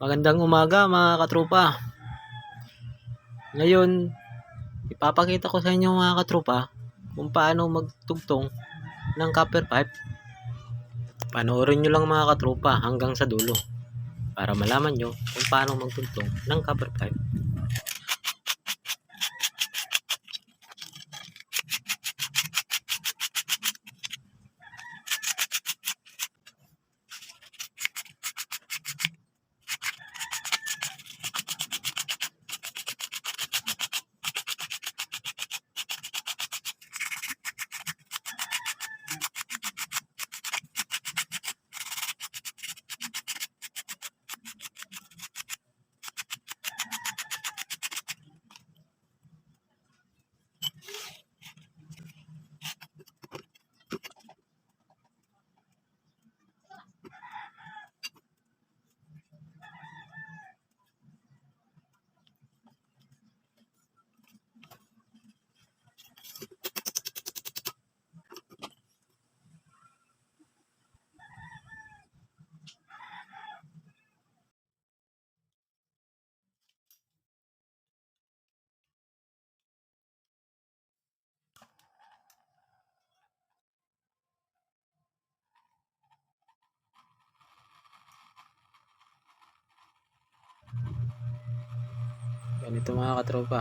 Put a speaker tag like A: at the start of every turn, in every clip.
A: Magandang umaga mga katropa. Ngayon, ipapakita ko sa inyo mga katropa kung paano magtugtong ng copper pipe. Panoorin nyo lang mga katropa hanggang sa dulo para malaman nyo kung paano magtugtong ng copper pipe. Ganito mga katropa.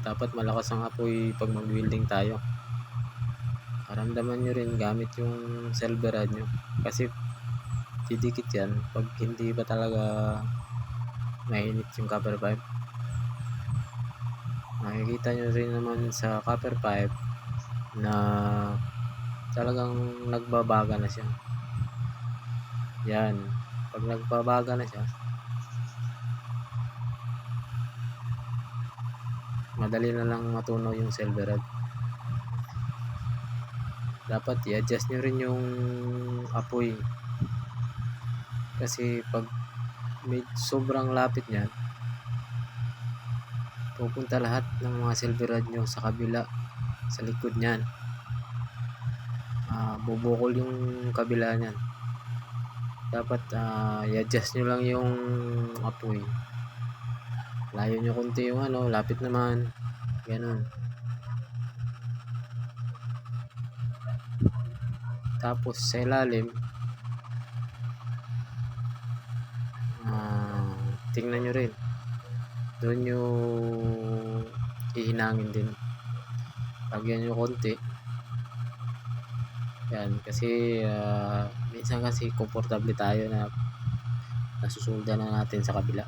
A: Dapat malakas ang apoy pag mag-welding tayo. Karamdaman nyo rin gamit yung silver rod nyo. Kasi didikit yan pag hindi ba talaga mainit yung copper pipe. Makikita nyo rin naman sa copper pipe na talagang nagbabaga na siya. Yan. Pag nagbabaga na siya, madali na lang matunaw yung silver rod. Dapat i-adjust nyo rin yung apoy. Kasi pag may sobrang lapit niyan, pupunta lahat ng mga silver rod nyo sa kabila, sa likod niyan. Bubukol yung kabila niyan. Dapat i-adjust nyo lang yung apoy. Layo nyo konti yung lapit naman. Ganun. Tapos sa ilalim, tingnan nyo rin. Doon nyo ihinangin din. Lagyan nyo konti. Yan, kasi minsan kasi komportable tayo na nasusulda na natin sa kabila.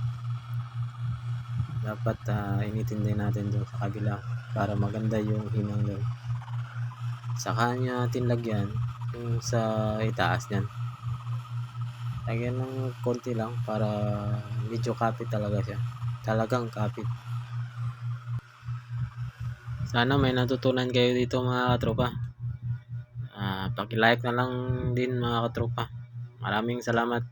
A: Dapat initin din natin doon sa kabila para maganda yung hinang doon. Saka natin lagyan yung sa itaas niyan. Lagyan ng konti lang para medyo kapit talaga siya. Talagang kapit. Sana may natutunan kayo dito mga katropa. Paki-like na lang din mga katropa. Maraming salamat.